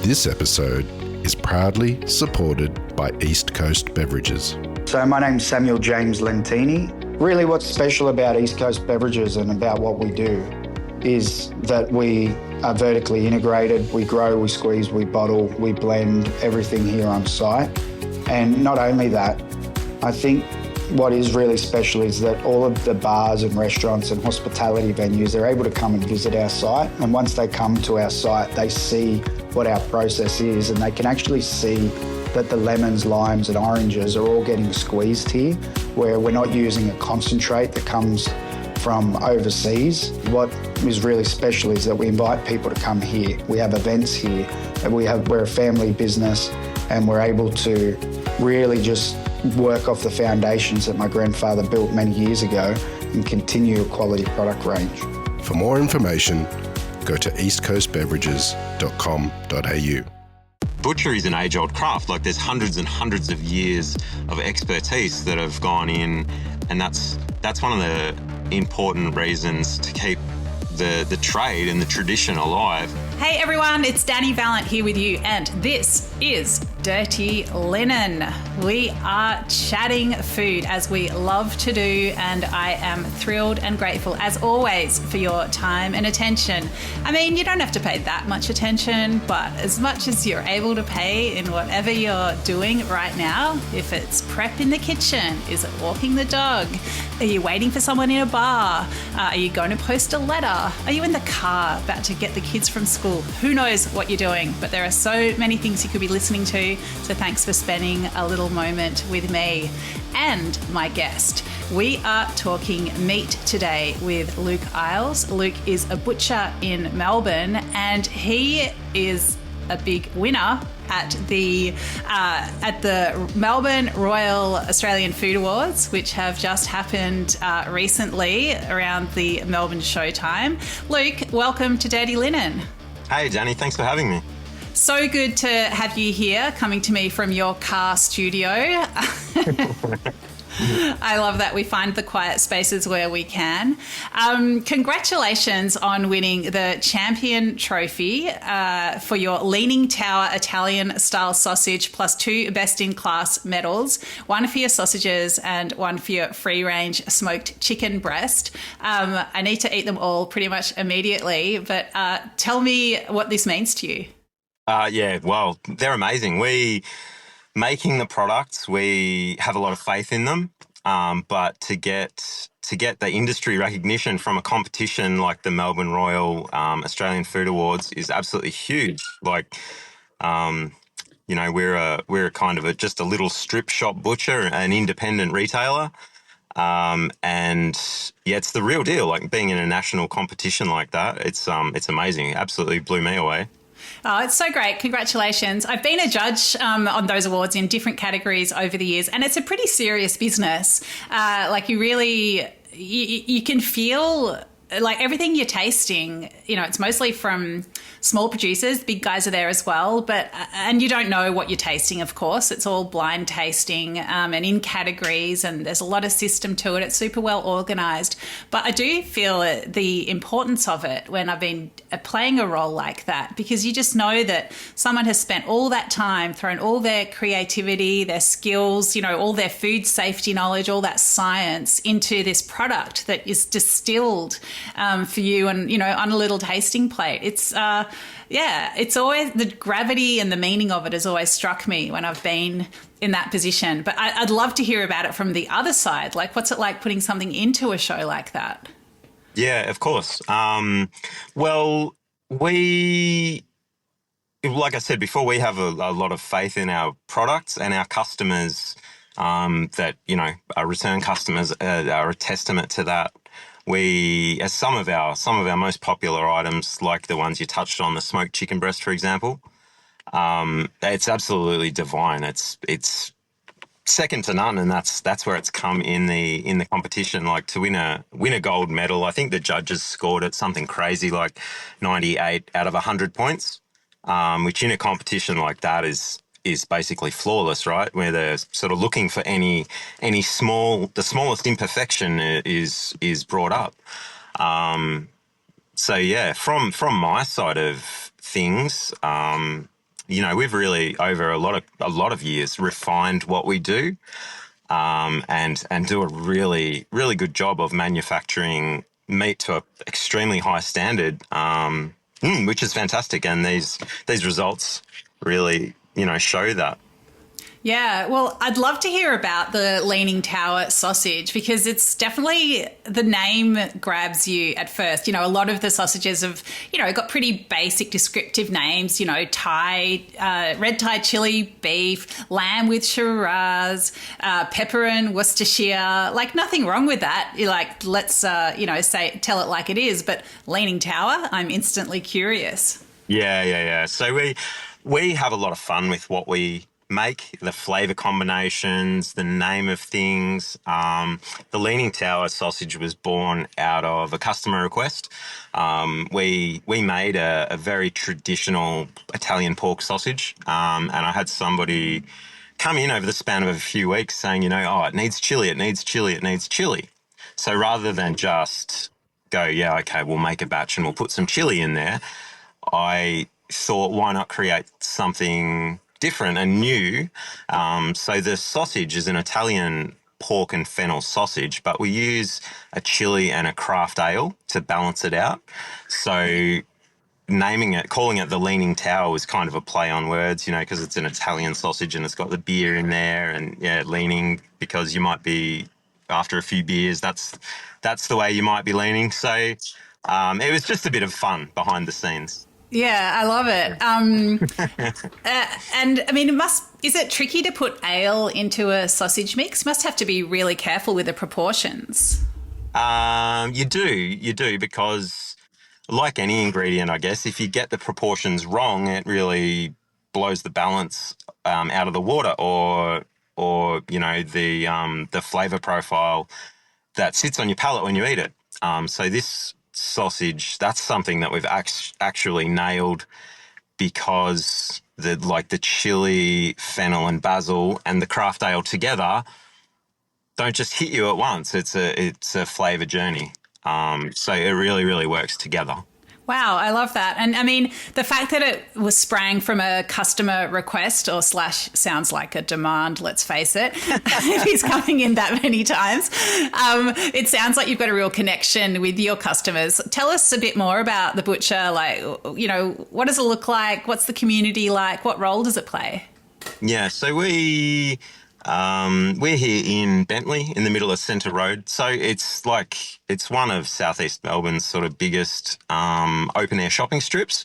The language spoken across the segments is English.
This episode is proudly supported by East Coast Beverages. So my name's Samuel James Lentini. Really what's special about East Coast Beverages and about what we do is that we are vertically integrated. We grow, we squeeze, we bottle, we blend everything here on site. And not only that, I think what is really special is that all of the bars and restaurants and hospitality venues, they're able to come and visit our site. And once they come to our site, they see what our process is and they can actually see that the lemons, limes and oranges are all getting squeezed here, where we're not using a concentrate that comes from overseas. What is really special is that we invite people to come here. We have events here, and we're a family business, and we're able to really just work off the foundations that my grandfather built many years ago and continue a quality product range. For more information, go to eastcoastbeverages.com.au. Butchery is an age-old craft. Like, there's hundreds and hundreds of years of expertise that have gone in, and that's one of the important reasons to keep the trade and the tradition alive. Hey everyone, it's Dani Valent here with you, and this is Dirty Linen. We are chatting food as we love to do, and I am thrilled and grateful as always for your time and attention. I mean, you don't have to pay that much attention, but as much as you're able to pay in whatever you're doing right now, if it's prep in the kitchen, is it walking the dog? Are you waiting for someone in a bar? Are you going to post a letter? Are you in the car about to get the kids from school? Who knows what you're doing, but there are so many things you could be listening to. So thanks for spending a little moment with me and my guest. We are talking meat today with Luke Iles. Luke is a butcher in Melbourne, and he is a big winner at the Melbourne Royal Australian Food Awards, which have just happened recently around the Melbourne showtime. Luke, welcome to Dirty Linen. Hey, Dani, thanks for having me. So good to have you here, coming to me from your car studio. I love that we find the quiet spaces where we can. Congratulations on winning the champion trophy for your Leaning Tower Italian style sausage, plus 2 best in class medals, 1 for your sausages and 1 for your free range smoked chicken breast. I need to eat them all pretty much immediately, but tell me what this means to you. Yeah, well, they're amazing. Making the products, we have a lot of faith in them, but to get the industry recognition from a competition like the Melbourne Royal Australian Food Awards is absolutely huge. Like, we're a kind of just a little strip shop butcher, an independent retailer, and yeah, it's the real deal. Like, being in a national competition like that, it's amazing. It absolutely blew me away. Oh, it's so great. Congratulations. I've been a judge on those awards in different categories over the years, and it's a pretty serious business. You can feel like everything you're tasting, it's mostly from small producers. Big guys are there as well, and you don't know what you're tasting, of course. It's all blind tasting and in categories, and there's a lot of system to it. It's super well organised. But I do feel the importance of it when I've been playing a role like that, because you just know that someone has spent all that time, thrown all their creativity, their skills, all their food safety knowledge, all that science into this product that is distilled for you and, on a little tasting plate. It's always the gravity and the meaning of it has always struck me when I've been in that position. But I'd love to hear about it from the other side. Like, what's it like putting something into a show like that? Yeah, of course. Well, like I said before, we have a lot of faith in our products and our customers that, our return customers are a testament to that. As some of our most popular items, like the ones you touched on, the smoked chicken breast, for example, it's absolutely divine. It's second to none, and that's where it's come in the competition. Like, to win a gold medal, I think the judges scored it something crazy like 98 out of 100 points, which in a competition like that is basically flawless, right? Where they're sort of looking for the smallest imperfection is brought up. So yeah, from my side of things, we've really over a lot of years refined what we do, and do a really, really good job of manufacturing meat to an extremely high standard, which is fantastic. And these results really, show that. Yeah, well, I'd love to hear about the Leaning Tower sausage because it's definitely, the name grabs you at first. A lot of the sausages have, got pretty basic descriptive names, Thai, red Thai chili beef, lamb with Shiraz, pepper and Worcestershire. Like, nothing wrong with that. You're like, let's, tell it like it is. But Leaning Tower, I'm instantly curious. Yeah. So we have a lot of fun with what we make, the flavour combinations, the name of things. The Leaning Tower sausage was born out of a customer request. We made a very traditional Italian pork sausage, and I had somebody come in over the span of a few weeks saying, it needs chili, it needs chili, it needs chili. So rather than just go, yeah, okay, we'll make a batch and we'll put some chili in there, I thought, why not create something different and new? So the sausage is an Italian pork and fennel sausage, but we use a chili and a craft ale to balance it out. So calling it the Leaning Tower was kind of a play on words, because it's an Italian sausage and it's got the beer in there, and leaning because you might be, after a few beers, that's the way you might be leaning. So it was just a bit of fun behind the scenes. Yeah, I love it. And I mean, is it tricky to put ale into a sausage mix? You must have to be really careful with the proportions. You do, because like any ingredient, I guess, if you get the proportions wrong, it really blows the balance out of the water, or the flavour profile that sits on your palate when you eat it. So this sausage, that's something that we've actually nailed, because the chili, fennel and basil and the craft ale together don't just hit you at once. It's a flavour journey. So it really, really works together. Wow, I love that. And I mean, the fact that it was sprang from a customer request or / sounds like a demand, let's face it, if he's coming in that many times, it sounds like you've got a real connection with your customers. Tell us a bit more about the butcher. Like, what does it look like? What's the community like? What role does it play? Yeah, so we're here in Bentleigh, in the middle of Centre Road. So it's one of southeast Melbourne's sort of biggest open air shopping strips,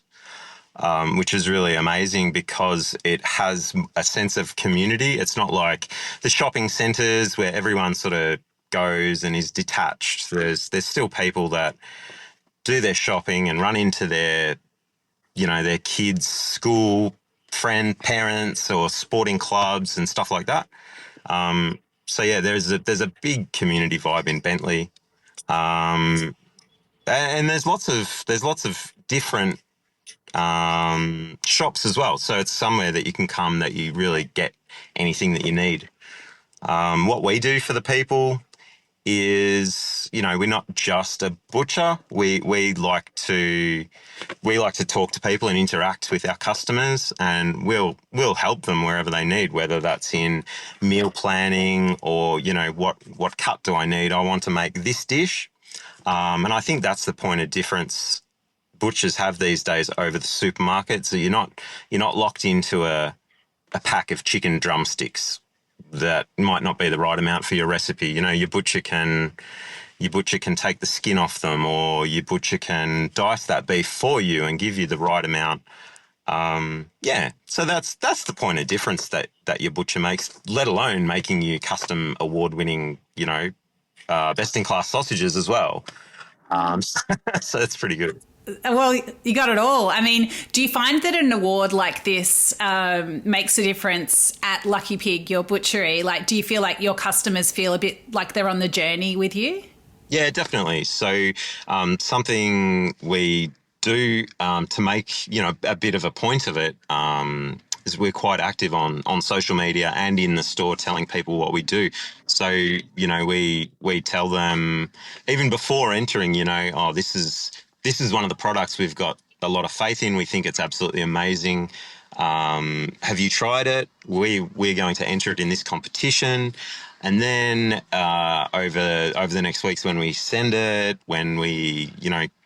which is really amazing because it has a sense of community. It's not like the shopping centres where everyone sort of goes and is detached. There's still people that do their shopping and run into their kids' school, friend, parents, or sporting clubs and stuff like that. So yeah, there's a big community vibe in Bentleigh, and there's lots of different shops as well. So it's somewhere that you can come that you really get anything that you need. What we do for the people is, we're not just a butcher. We like to talk to people and interact with our customers, and we'll help them wherever they need, whether that's in meal planning or, what cut do I need? I want to make this dish. And I think that's the point of difference butchers have these days over the supermarket. So you're not locked into a pack of chicken drumsticks that might not be the right amount for your recipe. Your butcher can take the skin off them, or your butcher can dice that beef for you and give you the right amount. So that's the point of difference that your butcher makes, let alone making you custom award-winning, best in class sausages as well. So it's pretty good. Well, you got it all. I mean, do you find that an award like this makes a difference at Lucky Pig, your butchery? Like, do you feel like your customers feel a bit like they're on the journey with you? Yeah, definitely. So something we do to make, a bit of a point of it is we're quite active on social media and in the store telling people what we do. So, we tell them even before entering, this is one of the products we've got a lot of faith in. We think it's absolutely amazing. Have you tried it? We're going to enter it in this competition. And then over the next weeks, when we send it, when we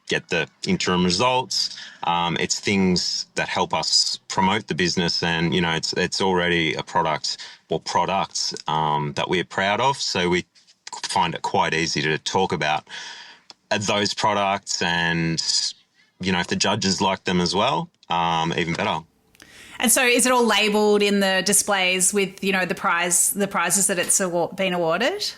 get the interim results, it's things that help us promote the business, and it's already a product or products that we're proud of. So we find it quite easy to talk about those products, and if the judges like them as well, even better. And so is it all labelled in the displays with, the prizes that it's been awarded?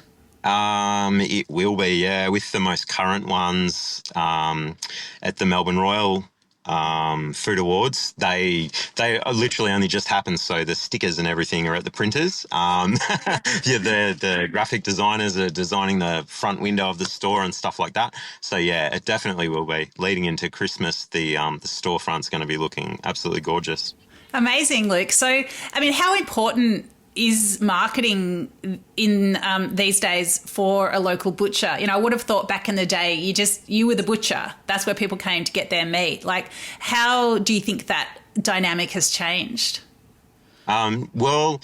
It will be, yeah, with the most current ones at the Melbourne Royal Food Awards. They literally only just happened, so the stickers and everything are at the printers. The graphic designers are designing the front window of the store and stuff like that. So yeah, it definitely will be. Leading into Christmas, the storefront's going to be looking absolutely gorgeous. Amazing, Luke. So, how important is marketing in these days for a local butcher? I would have thought back in the day, you were the butcher. That's where people came to get their meat. Like, how do you think that dynamic has changed? Well,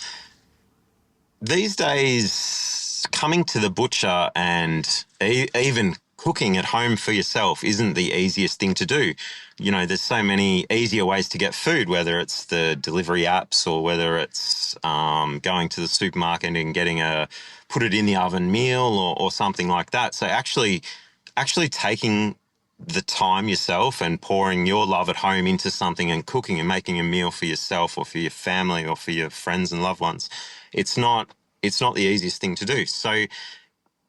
these days, coming to the butcher and even cooking at home for yourself isn't the easiest thing to do. There's so many easier ways to get food, whether it's the delivery apps or whether it's going to the supermarket and getting put it in the oven meal or something like that. So actually taking the time yourself and pouring your love at home into something and cooking and making a meal for yourself or for your family or for your friends and loved ones, it's not the easiest thing to do. So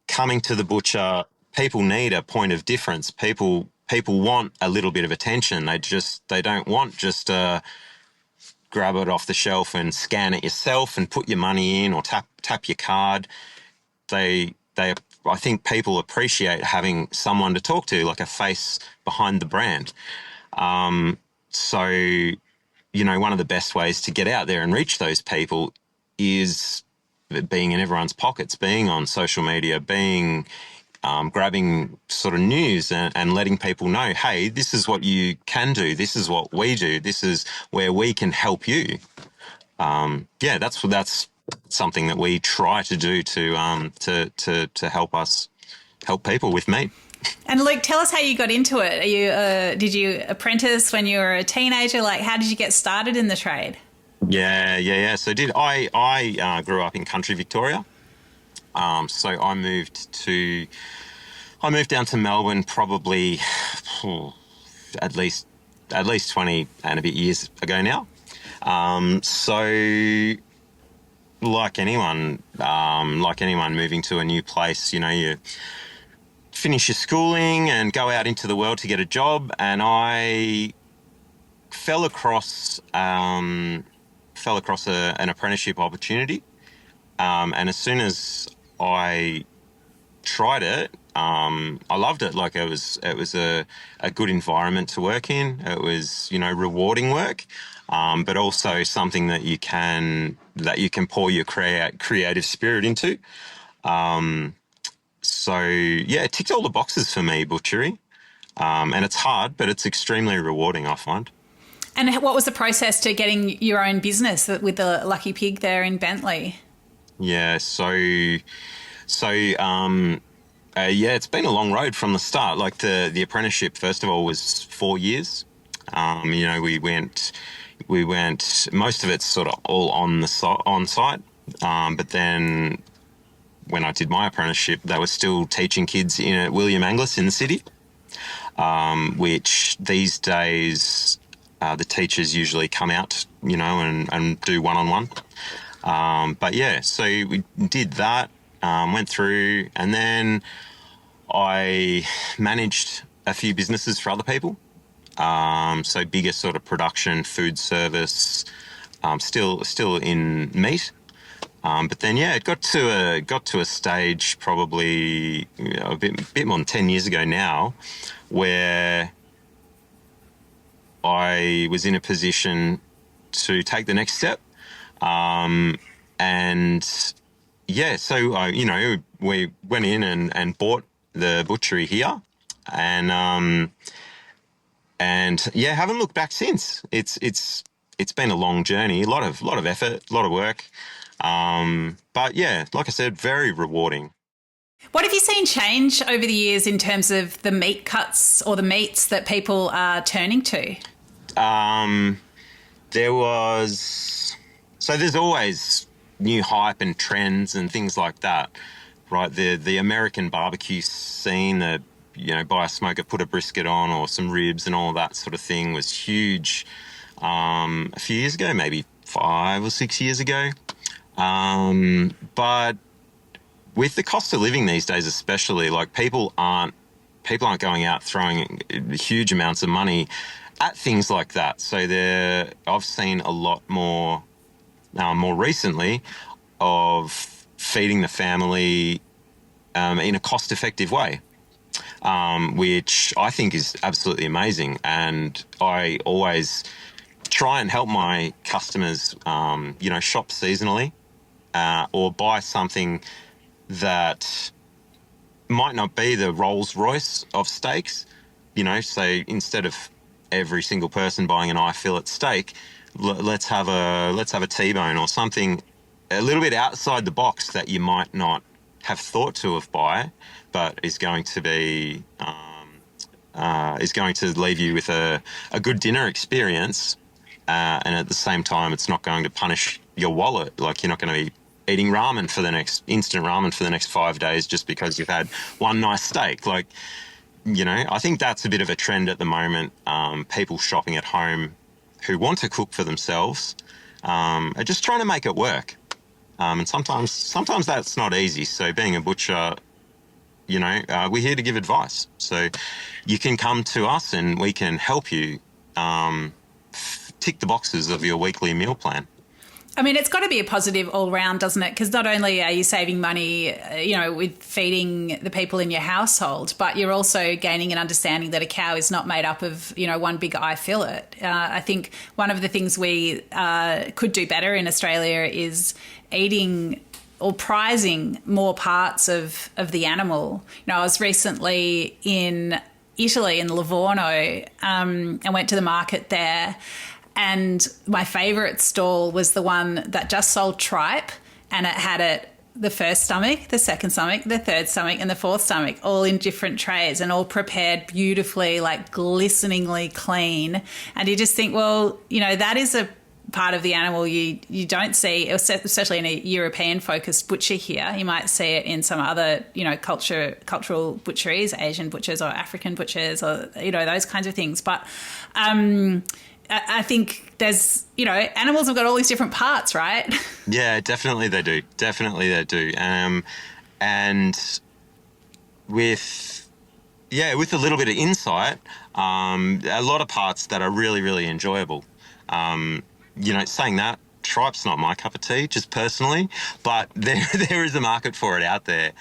coming to the butcher, people need a point of difference. People want a little bit of attention. They don't want just grab it off the shelf and scan it yourself and put your money in or tap your card. I think people appreciate having someone to talk to, like a face behind the brand. So one of the best ways to get out there and reach those people is being in everyone's pockets, being on social media, grabbing sort of news and letting people know, hey, this is what you can do. This is what we do. This is where we can help you. That's something that we try to do to help people with meat. And Luke, tell us how you got into it. Did you apprentice when you were a teenager? Like, how did you get started in the trade? Yeah. So I grew up in country Victoria. So I moved down to Melbourne probably at least 20 and a bit years ago now. So like anyone moving to a new place, you finish your schooling and go out into the world to get a job. And I fell across an apprenticeship opportunity. And as soon as I tried it, I loved it. Like, it was a good environment to work in. It was, rewarding work, but also something that you can pour your creative spirit into. So yeah, it ticked all the boxes for me, butchery. And it's hard, but it's extremely rewarding, I find. And what was the process to getting your own business with the Lucky Pig there in Bentleigh? Yeah, it's been a long road from the start. Like the apprenticeship, first of all, was 4 years. We went, most of it's sort of all on site. But then when I did my apprenticeship, they were still teaching kids at William Angliss in the city, which these days the teachers usually come out, and do one-on-one. But yeah, so we did that, went through, and then I managed a few businesses for other people. So bigger sort of production, food service, still in meat. But then it got to a stage probably a bit more than 10 years ago now, where I was in a position to take the next step. So we went in and bought the butchery here, and haven't looked back since. It's it's been a long journey, a lot of effort, a lot of work. But yeah, like I said, very rewarding. What have you seen change over the years in terms of the meat cuts or the meats that people are turning to? There's always new hype and trends and things like that, right? The American barbecue scene, buy a smoker, put a brisket on or some ribs and all that sort of thing was huge a few years ago, maybe 5 or 6 years ago. But with the cost of living these days, especially, like people aren't going out throwing huge amounts of money at things like that. So I've seen a lot more recently of feeding the family in a cost-effective way, which I think is absolutely amazing. And I always try and help my customers, shop seasonally or buy something that might not be the Rolls Royce of steaks. So instead of every single person buying an eye fillet steak, let's have a T-bone or something a little bit outside the box that you might not have thought to have buy, but is going to be leave you with a good dinner experience, and at the same time, it's not going to punish your wallet. Like you're not going to be eating instant ramen for the next 5 days just because you've had one nice steak. Like, I think that's a bit of a trend at the moment. People shopping at home who want to cook for themselves are just trying to make it work. And sometimes that's not easy. So being a butcher, we're here to give advice. So you can come to us and we can help you tick the boxes of your weekly meal plan. I mean, it's got to be a positive all round, doesn't it? Because not only are you saving money, with feeding the people in your household, but you're also gaining an understanding that a cow is not made up of, one big eye fillet. I think one of the things we could do better in Australia is eating or prizing more parts of the animal. I was recently in Italy, in Livorno, and went to the market there. And my favourite stall was the one that just sold tripe, and it had the first stomach, the second stomach, the third stomach, and the fourth stomach, all in different trays and all prepared beautifully, like glisteningly clean. And you just think, well, that is a part of the animal you don't see, especially in a European-focused butcher here. You might see it in some other, cultural butcheries, Asian butchers or African butchers or, those kinds of things. But I think there's, animals have got all these different parts, right? Yeah, definitely they do. And with a little bit of insight, a lot of parts that are really, really enjoyable. Saying that, tripe's not my cup of tea, just personally, but there is a market for it out there.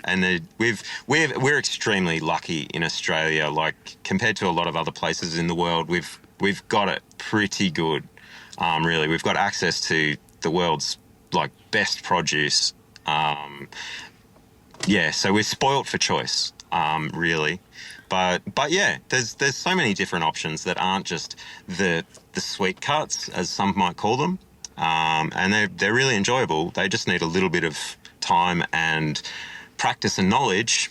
And we're extremely lucky in Australia. Like compared to a lot of other places in the world, we've got it pretty good. Really, we've got access to the world's best produce. So we're spoilt for choice, really. But yeah, there's so many different options that aren't just the sweet cuts, as some might call them, and they're really enjoyable. They just need a little bit of time and practice and knowledge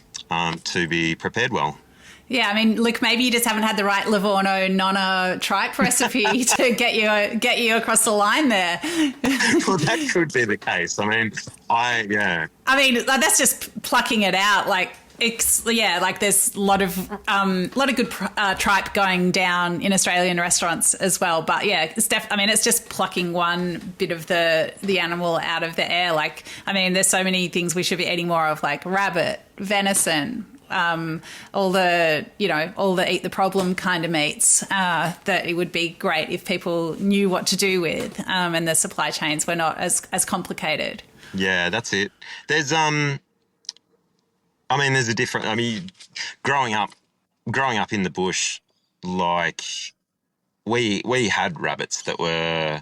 to be prepared well. Yeah, I mean, Luke, maybe you just haven't had the right Livorno Nonna tripe recipe to get you across the line there. Well, that could be the case. I mean, that's just plucking it out. There's a lot of good tripe going down in Australian restaurants as well. But yeah, it's just plucking one bit of the animal out of the air. There's so many things we should be eating more of, like rabbit, venison, all the eat the problem kind of meats, that it would be great if people knew what to do with, and the supply chains were not as complicated. Yeah, that's it. There's there's a different. Growing up in the bush, we had rabbits that were,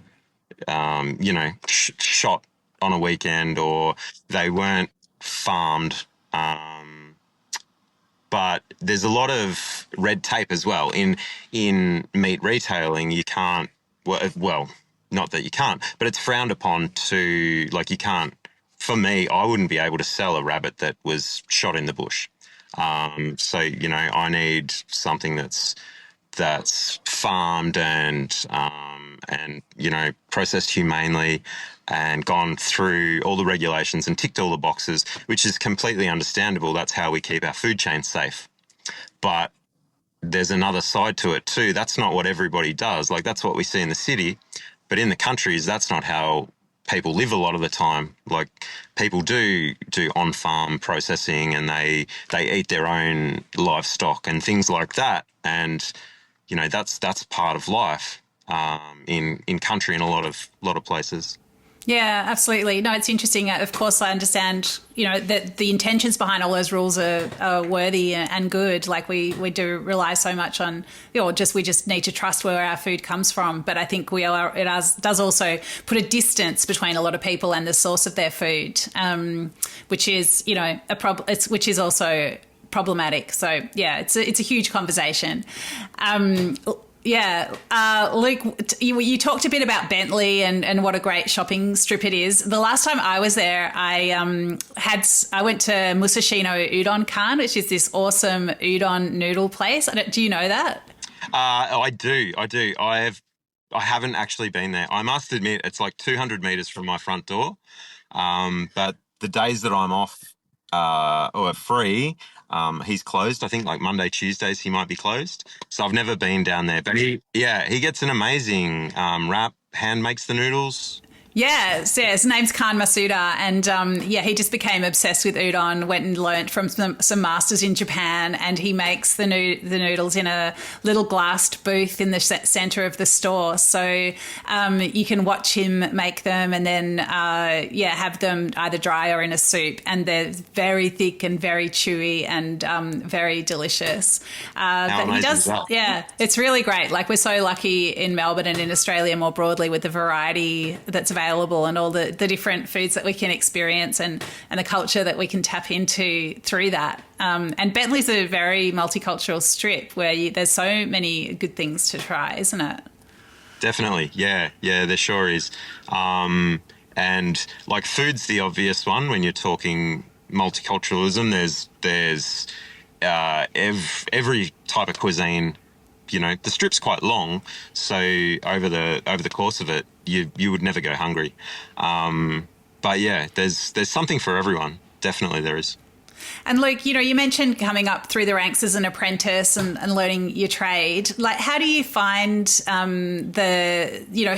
shot on a weekend, or they weren't farmed. but there's a lot of red tape as well. In meat retailing, you can't, well, not that you can't, but it's frowned upon to, like, you can't, for me, I wouldn't be able to sell a rabbit that was shot in the bush. So, you know, I need something that's farmed and you know, processed humanely and gone through all the regulations and ticked all the boxes, which is completely understandable. That's how we keep our food chain safe. But there's another side to it too. That's not what everybody does. Like, that's what we see in the city, but in the countries, that's not how people live a lot of the time. Like, people do on-farm processing, and they eat their own livestock and things like that. And, you know, that's part of life in country in a lot of places. Yeah, absolutely. No, it's interesting. Of course, I understand, you know, that the intentions behind all those rules are worthy and good. Like, we do rely so much on, you know, we just need to trust where our food comes from. But I think it does also put a distance between a lot of people and the source of their food, which is, you know, which is also problematic. So yeah, it's a huge conversation. Luke, you talked a bit about Bentleigh and what a great shopping strip it is. The last time I was there, I went to Musashino Udon Kan, which is this awesome udon noodle place. Do you know that? I do. I haven't actually been there. I must admit, it's like 200 meters from my front door. But the days that I'm off or free, he's closed. I think like Monday, Tuesdays he might be closed. So I've never been down there. But he gets an amazing wrap, hand makes the noodles. Yeah, his name's Khan Masuda, and he just became obsessed with udon, went and learnt from some masters in Japan, and he makes the noodles in a little glassed booth in the centre of the store. So you can watch him make them and then, have them either dry or in a soup, and they're very thick and very chewy and very delicious. But he does, it's really great. Like, we're so lucky in Melbourne and in Australia more broadly with the variety that's available and all the different foods that we can experience and the culture that we can tap into through that. And Bentleigh's a very multicultural strip where there's so many good things to try, isn't it? Definitely. Yeah, there sure is. And like, food's the obvious one when you're talking multiculturalism. There's every type of cuisine. You know, the strip's quite long, so over the course of it, you would never go hungry. But yeah, there's something for everyone. Definitely there is. And Luke, you know, you mentioned coming up through the ranks as an apprentice and learning your trade. Like, how do you find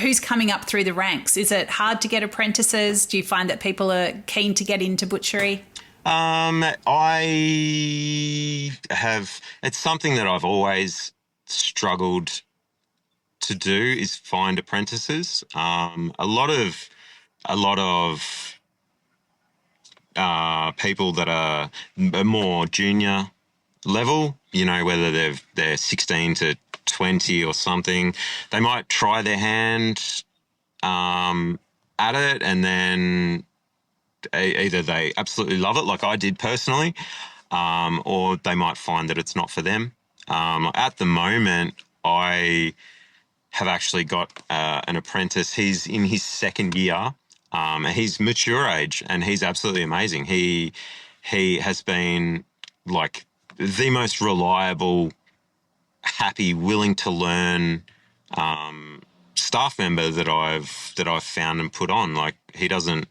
who's coming up through the ranks? Is it hard to get apprentices? Do you find that people are keen to get into butchery? It's something that I've always struggled to do, is find apprentices. A lot of people that are more junior level, you know, whether they're 16 to 20 or something, they might try their hand at it, and then either they absolutely love it, like I did personally, or they might find that it's not for them. At the moment, I have actually got an apprentice. He's in his second year. He's mature age, and he's absolutely amazing. He has been like the most reliable, happy, willing to learn staff member that I've found and put on. Like, he doesn't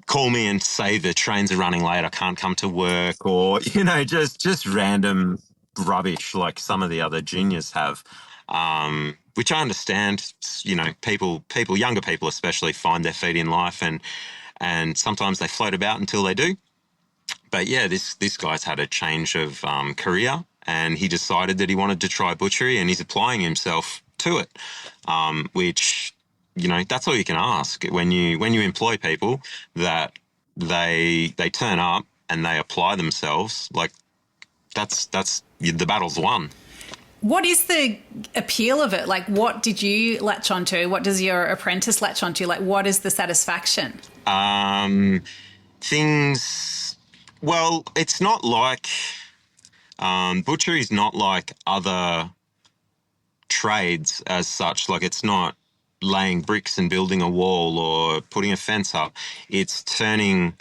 call me and say the trains are running late, I can't come to work, or, you know, just random rubbish like some of the other juniors have, which I understand. You know, younger people especially, find their feet in life, and sometimes they float about until they do. But yeah, this guy's had a change of career, and he decided that he wanted to try butchery, and he's applying himself to it, which, you know, that's all you can ask when you employ people, that they turn up and they apply themselves. Like, that's the battle's won. What is the appeal of it? Like, what did you latch onto? What does your apprentice latch onto? Like, what is the satisfaction? Things Well, it's not like butchery is not like other trades as such. Like, it's not laying bricks and building a wall or putting a fence up. It's turning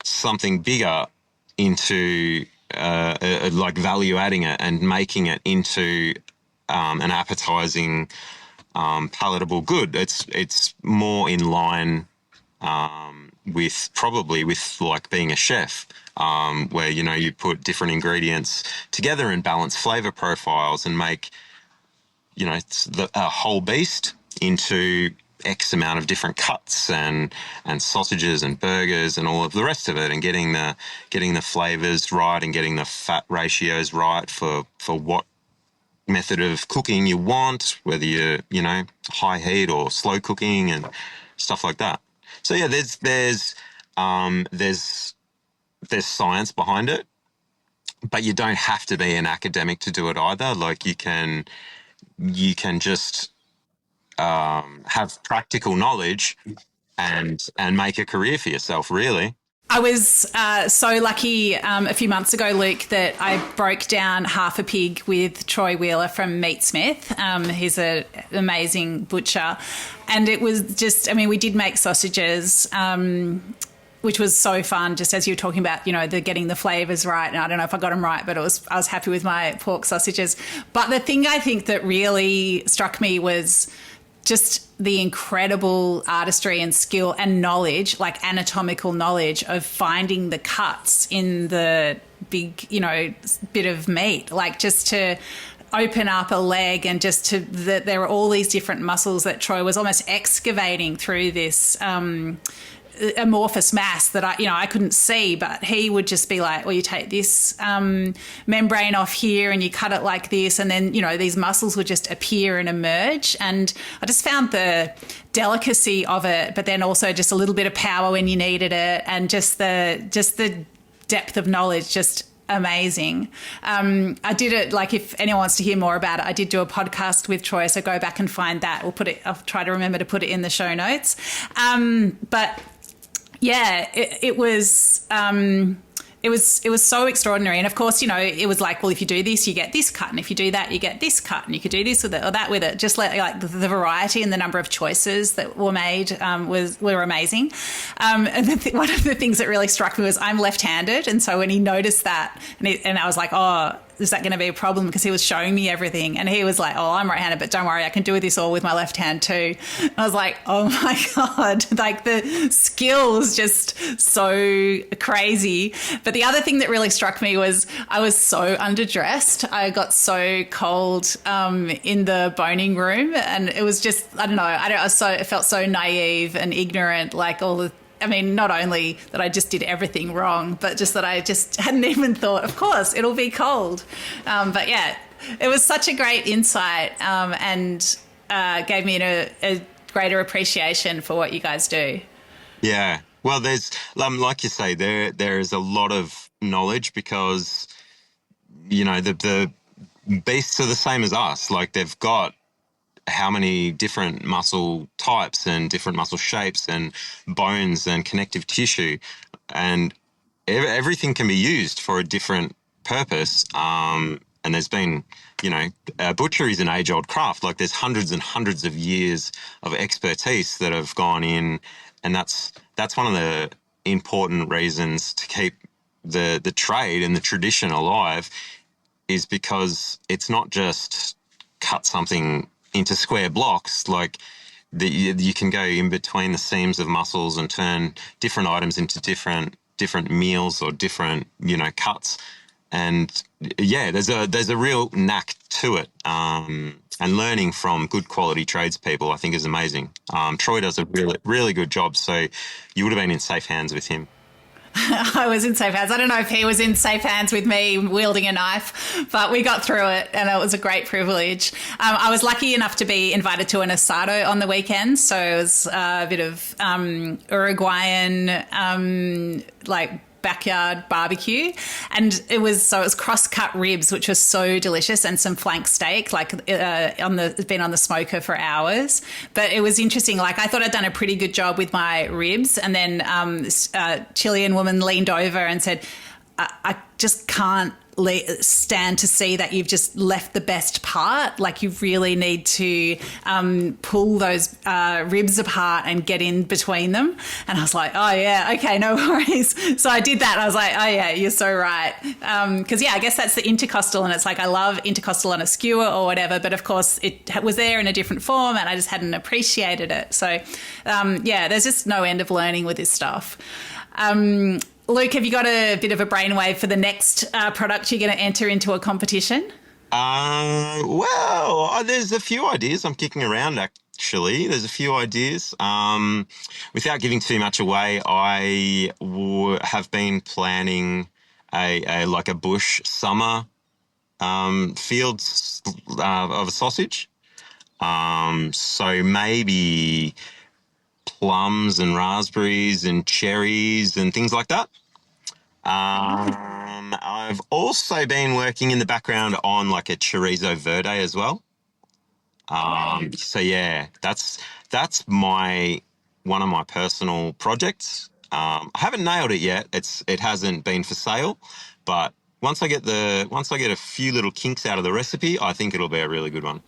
something bigger into like value adding it and making it into an appetizing, palatable good. It's more in line with like being a chef, where you put different ingredients together and balance flavor profiles and make a whole beast into X amount of different cuts and sausages and burgers and all of the rest of it, and getting the flavors right and getting the fat ratios right for what method of cooking you want, whether you're high heat or slow cooking and stuff like that. So yeah, there's science behind it, but you don't have to be an academic to do it either. Like, you can just have practical knowledge and make a career for yourself, really. I was so lucky a few months ago, Luke, that I broke down half a pig with Troy Wheeler from Meatsmith. He's an amazing butcher. And it was just, we did make sausages, which was so fun, just as you were talking about, the getting the flavours right. And I don't know if I got them right, but I was happy with my pork sausages. But the thing I think that really struck me was just the incredible artistry and skill and knowledge, like anatomical knowledge of finding the cuts in the big, bit of meat, like just to open up a leg and just there were all these different muscles that Troy was almost excavating through this amorphous mass that I couldn't see, but he would just be like, well, you take this membrane off here and you cut it like this, and then these muscles would just appear and emerge. And I just found the delicacy of it, but then also just a little bit of power when you needed it, and just the depth of knowledge, just amazing. I did it, like, if anyone wants to hear more about it, I did do a podcast with Troy, so go back and find that. I'll try to remember to put it in the show notes. But yeah, it was so extraordinary. And of course, it was like, well, if you do this, you get this cut, and if you do that, you get this cut, and you could do this with it or that with it. Just like the variety and the number of choices that were made were amazing. And one of the things that really struck me was I'm left-handed, and so when he noticed that, and I was like, oh, is that going to be a problem? Because he was showing me everything, and he was like, oh, I'm right-handed, but don't worry, I can do this all with my left hand too. And I was like, oh my God, like the skills just so crazy. But the other thing that really struck me was I was so underdressed. I got so cold in the boning room, and it was just, I don't know, it felt so naive and ignorant, like not only that I just did everything wrong, but just that I just hadn't even thought, of course, it'll be cold. But yeah, it was such a great insight, and gave me a greater appreciation for what you guys do. Yeah. Well, there's, like you say, there is a lot of knowledge, because, the beasts are the same as us. Like, they've got how many different muscle types and different muscle shapes and bones and connective tissue, and everything can be used for a different purpose. And there's been, butchery is an age-old craft. Like, there's hundreds and hundreds of years of expertise that have gone in, and that's one of the important reasons to keep the trade and the tradition alive, is because it's not just cut something into square blocks. Like, you can go in between the seams of muscles and turn different items into different meals or different cuts. And yeah, there's a real knack to it. And learning from good quality tradespeople, I think, is amazing. Troy does a really, really good job. So you would have been in safe hands with him. I was in safe hands. I don't know if he was in safe hands with me wielding a knife, but we got through it, and it was a great privilege. I was lucky enough to be invited to an asado on the weekend, so it was a bit of Uruguayan, backyard barbecue, and it was cross-cut ribs, which was so delicious, and some flank steak, it's been on the smoker for hours. But it was interesting. Like, I thought I'd done a pretty good job with my ribs, and then this Chilean woman leaned over and said, I just can't stand to see that you've just left the best part. Like, you really need to pull those ribs apart and get in between them. And I was like, oh yeah, okay, no worries. So I did that. And I was like, oh yeah, you're so right. Because I guess that's the intercostal, and it's like, I love intercostal on a skewer or whatever, but of course it was there in a different form and I just hadn't appreciated it. So there's just no end of learning with this stuff. Luke, have you got a bit of a brainwave for the next product you're going to enter into a competition? There's a few ideas I'm kicking around, actually. There's a few ideas. Without giving too much away, I have been planning a bush summer field of a sausage. So maybe plums and raspberries and cherries and things like that. I've also been working in the background on like a chorizo verde as well. So yeah, that's one of my personal projects. I haven't nailed it yet. It hasn't been for sale, but once I get a few little kinks out of the recipe, I think it'll be a really good one.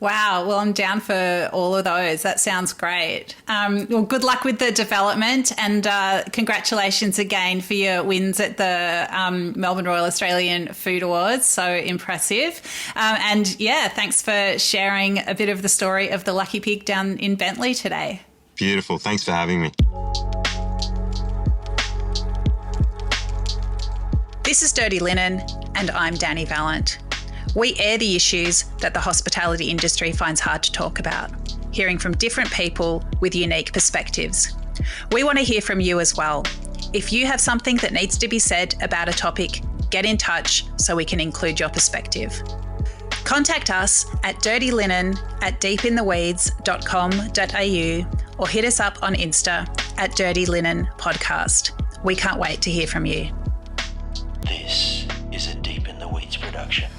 Wow. Well, I'm down for all of those. That sounds great. Well, good luck with the development, and congratulations again for your wins at the Melbourne Royal Australian Food Awards. So impressive. Thanks for sharing a bit of the story of the Lucky Pig down in Bentleigh today. Beautiful. Thanks for having me. This is Dirty Linen, and I'm Dani Valent. We air the issues that the hospitality industry finds hard to talk about, hearing from different people with unique perspectives. We want to hear from you as well. If you have something that needs to be said about a topic, get in touch so we can include your perspective. Contact us at dirtylinen@deepintheweeds.com.au or hit us up on Insta at Dirty Linen Podcast. We can't wait to hear from you. This is a Deep in the Weeds production.